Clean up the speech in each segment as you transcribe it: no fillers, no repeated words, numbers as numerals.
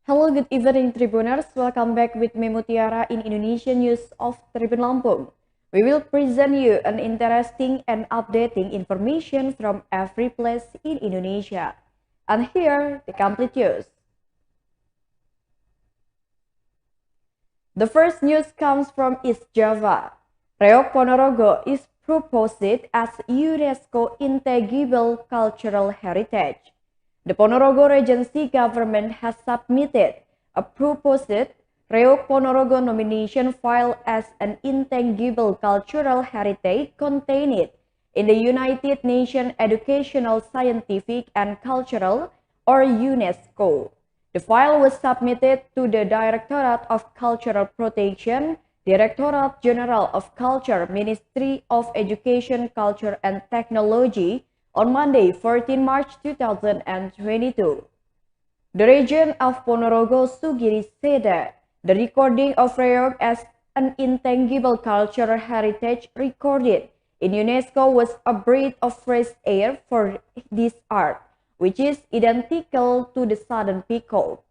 Hello, good evening, Tribuners. Welcome back with me, Mutiara, in Indonesian News of Tribun Lampung. We will present you an interesting and updating information from every place in Indonesia. And here, the complete news. The first news comes from East Java. Reok Ponorogo is proposed as UNESCO Intangible Cultural Heritage. The Ponorogo Regency government has submitted a proposed Reok Ponorogo nomination file as an intangible cultural heritage contained in the United Nations Educational, Scientific and Cultural, or UNESCO. The file was submitted to the Directorate of Cultural Protection, Directorate General of Culture, Ministry of Education, Culture and Technology on Monday, 14 March 2022. The region of Ponorogo Sugiri said that the recording of Reok as an intangible cultural heritage recorded in UNESCO was a breath of fresh air for this art, which is identical to the southern peacock.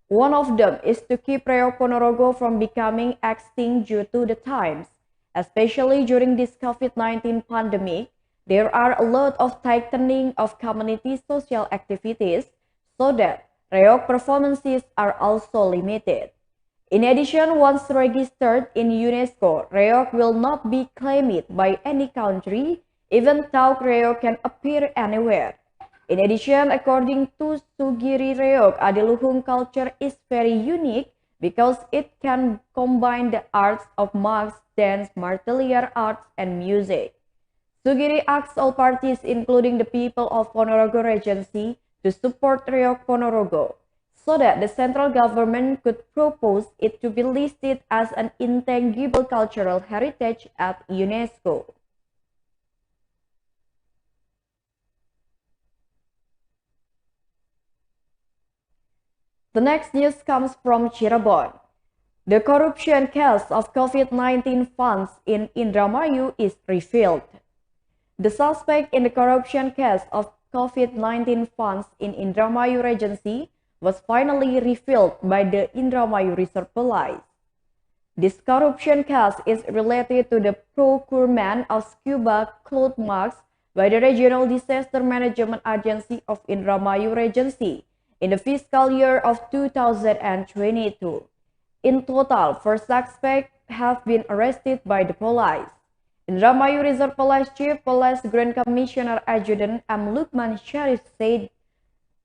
One of them is to keep Reok Ponorogo from becoming extinct due to the times, especially during this COVID-19 pandemic. There are a lot of tightening of community social activities so that Reok performances are also limited. In addition, once registered in UNESCO, Reok will not be claimed by any country, even though Reok can appear anywhere. In addition, according to Sugiri Reok, Adiluhung culture is very unique because it can combine the arts of marks, dance, martial arts, and music. Sugiri asks all parties, including the people of Ponorogo Regency, to support Reok Ponorogo, so that the central government could propose it to be listed as an intangible cultural heritage at UNESCO. The next news comes from Cirebon. The corruption case of COVID-19 funds in Indramayu is revealed. The suspect in the corruption case of COVID-19 funds in Indramayu Regency was finally revealed by the Indramayu Reserve Police. This corruption case is related to the procurement of scuba cloth masks by the Regional Disaster Management Agency of Indramayu Regency in the fiscal year of 2022. In total, 4 suspects have been arrested by the police. Indramayu Reserve Police Chief Police Grand Commissioner Adjutant M. Lukman Sharif said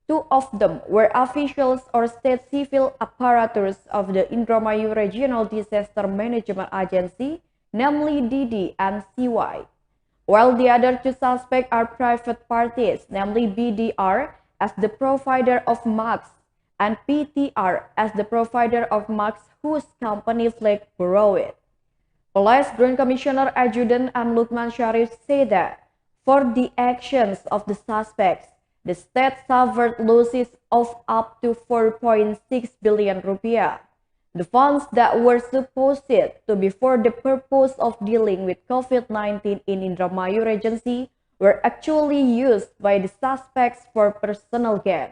2 of them were officials or state civil apparatus of the Indramayu Regional Disaster Management Agency, namely DD and CY, while the other 2 suspects are private parties, namely BDR as the provider of masks and PTR as the provider of masks whose company flag borrowed. Police Grand Commissioner Adjutant M. Lukman Sharif said that for the actions of the suspects, the state suffered losses of up to 4.6 billion rupiah. The funds that were supposed to be for the purpose of dealing with COVID-19 in Indramayu Regency were actually used by the suspects for personal gain.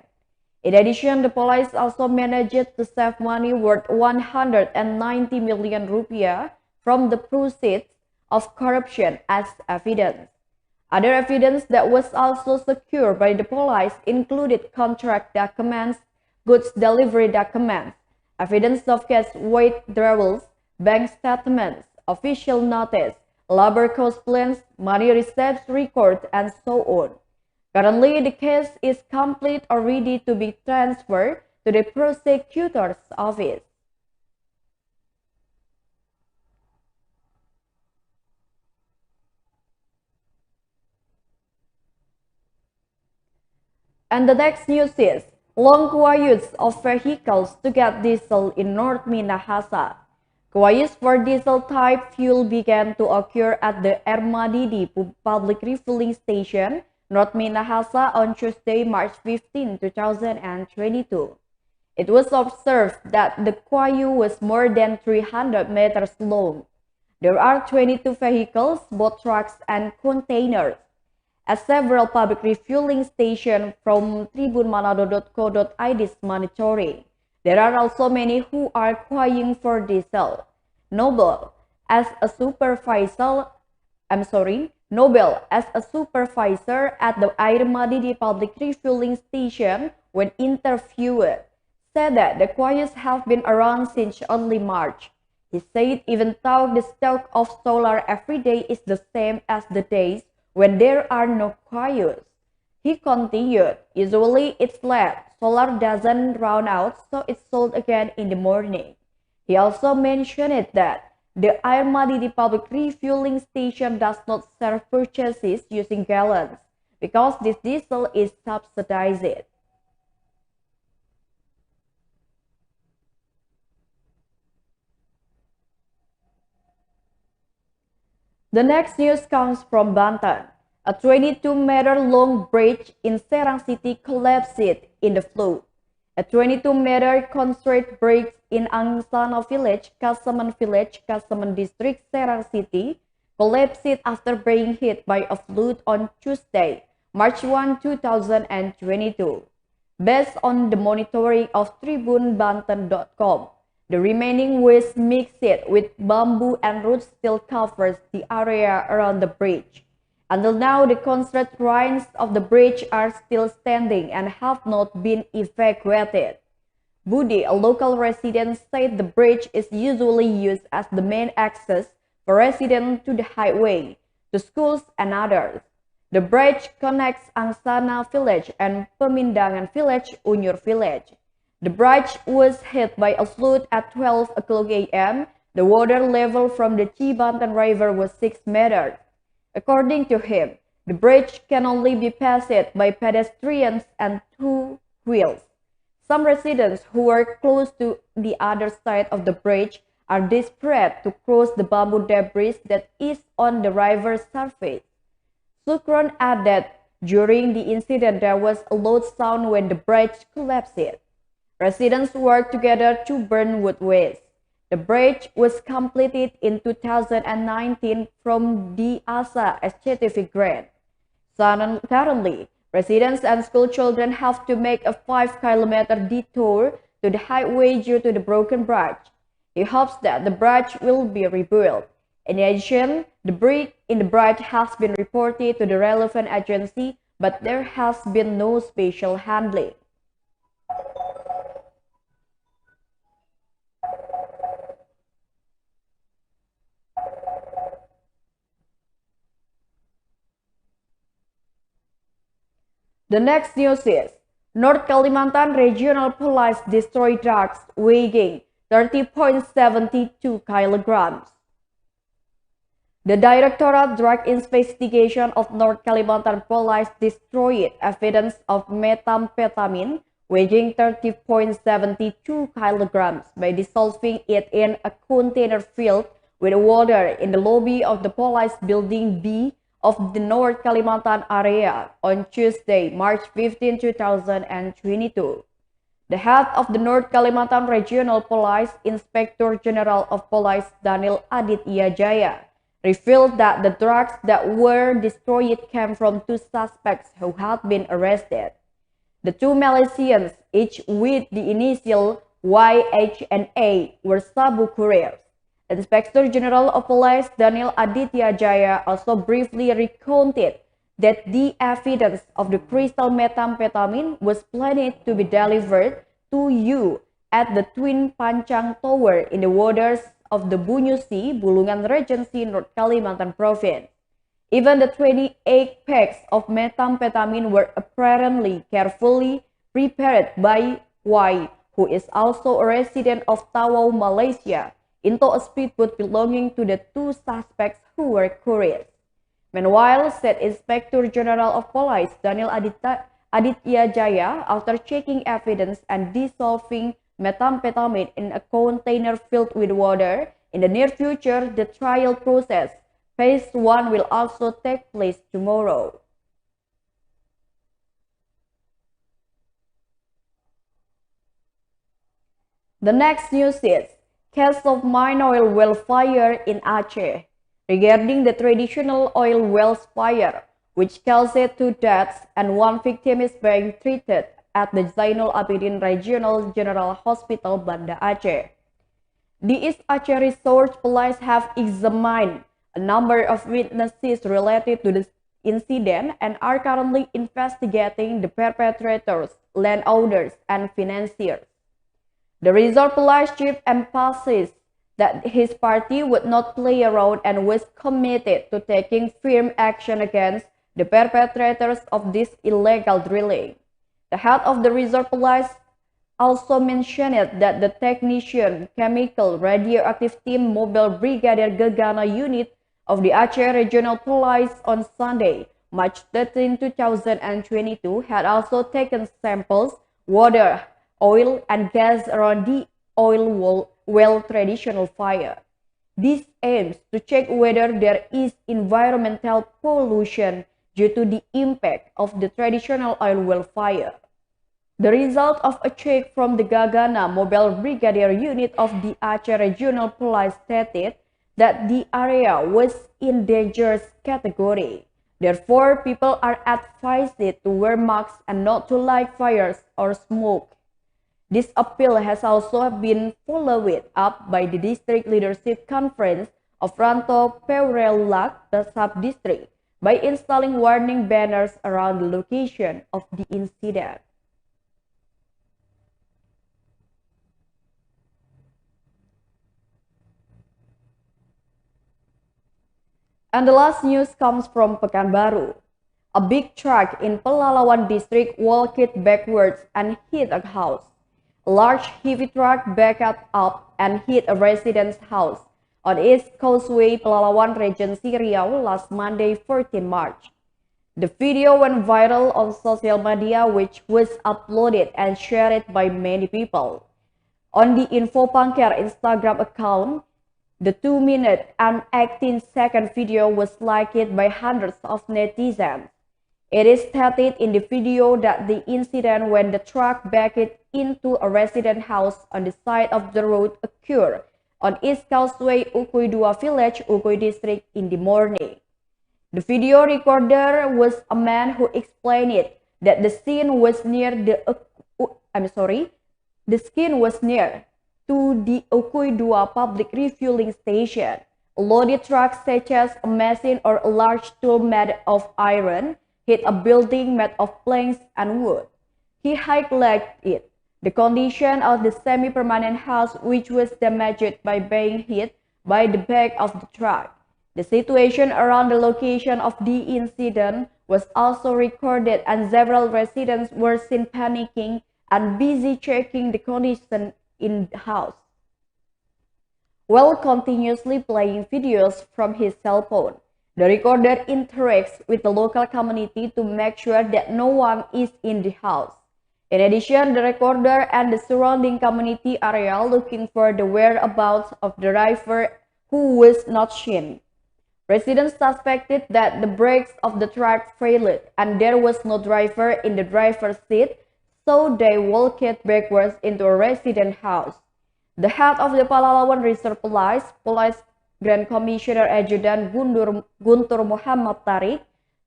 In addition, the police also managed to save money worth 190 million rupiah from the proceeds of corruption as evidence. Other evidence that was also secured by the police included contract documents, goods delivery documents, evidence of cash withdrawals, bank statements, official notice, labor cost plans, money receipts records, and so on. Currently, the case is complete or ready to be transferred to the prosecutor's office. And the next news is long queues of vehicles to get diesel in North Minahasa. Queues for diesel type fuel began to occur at the Ermadidi public refueling station, North Minahasa, on Tuesday, March 15, 2022. It was observed that the queue was more than 300 meters long. There are 22 vehicles, both trucks and containers. At several public refueling stations from tribunmanado.co.id's monitoring, There are also many who are crying for diesel. Noble, as a supervisor at the Air Madidi public refueling station when interviewed, said that the queues have been around since early March. He said even though the stock of solar every day is the same as the days when there are no queues. He continued, usually it's late, solar doesn't run out, so it's sold again in the morning. He also mentioned that the Air Madidi public refueling station does not serve purchases using gallons because this diesel is subsidized. The next news comes from Banten. A 22-meter long bridge in Serang City collapsed in the flood. A 22-meter construct bridge in Angsana Village, Kasaman District, Serang City, collapsed after being hit by a flood on Tuesday, March 1, 2022. Based on the monitoring of tribunbanten.com, the remaining waste mixed with bamboo and root still covers the area around the bridge. Until now, the construct lines of the bridge are still standing and have not been evacuated. Budi, a local resident, said the bridge is usually used as the main access for residents to the highway, to schools and others. The bridge connects Angsana Village and Pemindangan Village, Unyur Village. The bridge was hit by a flood at 12 o'clock a.m. The water level from the Cibanten River was 6 meters. According to him, the bridge can only be passed by pedestrians and two wheels. Some residents who were close to the other side of the bridge are desperate to cross the bamboo debris that is on the river's surface. Sukron added, during the incident there was a loud sound when the bridge collapsed. Residents worked together to burn wood waste. The bridge was completed in 2019 from the ASA SCTV grant. Currently, residents and school children have to make a 5-kilometer detour to the highway due to the broken bridge. He hopes that the bridge will be rebuilt. In addition, the break in the bridge has been reported to the relevant agency, but there has been no special handling. The next news is, North Kalimantan Regional Police destroy drugs weighing 30.72 kilograms. The Directorate Drug Investigation of North Kalimantan Police destroyed evidence of methamphetamine weighing 30.72 kilograms by dissolving it in a container filled with water in the lobby of the Police Building B of the North Kalimantan area on Tuesday, March 15, 2022. The head of the North Kalimantan Regional Police, Inspector General of Police Daniel Aditya Jaya, revealed that the drugs that were destroyed came from 2 suspects who had been arrested. The 2 Malaysians, each with the initial YH and A, were Sabu couriers. Inspector General of Police Daniel Aditya Jaya also briefly recounted that the evidence of the crystal methamphetamine was planned to be delivered to you at the Twin Pancang Tower in the waters of the Bunyusi, Bulungan Regency, North Kalimantan Province. Even the 28 packs of methamphetamine were apparently carefully prepared by Y, who is also a resident of Tawau, Malaysia, into a speedboat belonging to the 2 suspects who were couriers. Meanwhile, said Inspector General of Police Daniel Aditya Jaya, after checking evidence and dissolving methamphetamine in a container filled with water, in the near future, the trial process, phase 1, will also take place tomorrow. The next news is, case of mine oil well fire in Aceh. Regarding the traditional oil wells fire, which caused 2 deaths and 1 victim is being treated at the Zainul Abidin Regional General Hospital, Banda Aceh. The East Aceh Research Police have examined a number of witnesses related to the incident and are currently investigating the perpetrators, landowners, and financiers. The Resort Police chief emphasized that his party would not play around and was committed to taking firm action against the perpetrators of this illegal drilling. The head of the Resort Police also mentioned that the Technician Chemical Radioactive Team Mobile Brigadier Gegana Unit of the Aceh Regional Police on Sunday, March 13, 2022 had also taken samples, water, oil, and gas around the oil well traditional fire. This aims to check whether there is environmental pollution due to the impact of the traditional oil well fire. The result of a check from the Gegana Mobile Brigadier Unit of the Aceh Regional Police stated that the area was in dangerous category. Therefore, people are advised to wear masks and not to light fires or smoke. This appeal has also been followed up by the District Leadership Conference of Rantau Peurelak, the sub-district, by installing warning banners around the location of the incident. And the last news comes from Pekanbaru. A big truck in Pelalawan district walked backwards and hit a house. A large heavy truck backed up and hit a resident's house on East Causeway, Pelalawan, Regency Riau last Monday, 14 March. The video went viral on social media, which was uploaded and shared by many people. On the Info Pangker Instagram account, the 2-minute and 18-second video was liked by hundreds of netizens. It is stated in the video that the incident when the truck backed into a resident house on the side of the road occurred on East Causeway, Ukui Dua Village, Ukui District in the morning. The video recorder was a man who explained it that the scene was near to the Ukui Dua public refueling station. A loaded truck such as a machine or a large tool made of iron hit a building made of planks and wood. He highlighted it. The condition of the semi-permanent house, which was damaged by being hit by the back of the truck. The situation around the location of the incident was also recorded, and several residents were seen panicking and busy checking the condition in the house, while continuously playing videos from his cell phone. The recorder interacts with the local community to make sure that no one is in the house. In addition, the recorder and the surrounding community area looking for the whereabouts of the driver who was not seen. Residents suspected that the brakes of the truck failed and there was no driver in the driver's seat, so they walked backwards into a resident house. The head of the Pelalawan Reserve Police Grand Commissioner Adjutant Guntur Muhammad Tarik,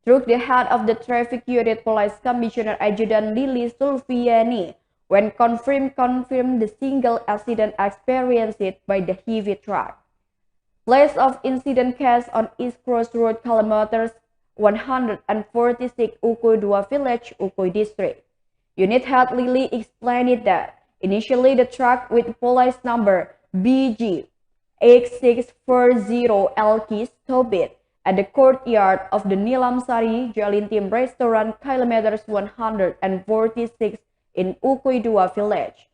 through the head of the Traffic Unit Police Commissioner Adjutant Lili Sulfiani, when confirmed the single accident experienced by the heavy truck. Place of incident case on East Cross Road, kilometers 146, Ukui Dua Village, Ukui District. Unit head Lili explained that initially the truck with police number BG 8640 LK stopped at the courtyard of the Nilam Sari Jalintim restaurant, kilometers 146 in Ukui Dua Village.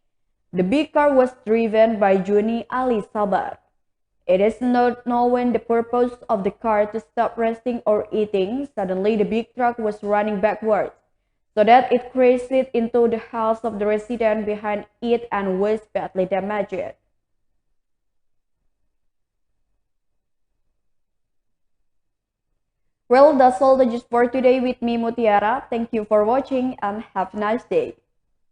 The big car was driven by Juni Ali Sabar. It is not known the purpose of the car to stop resting or eating. Suddenly, the big truck was running backwards, so that it crashed into the house of the resident behind it and was badly damaged. Well, that's all the news for today with me, Mutiara. Thank you for watching and have a nice day.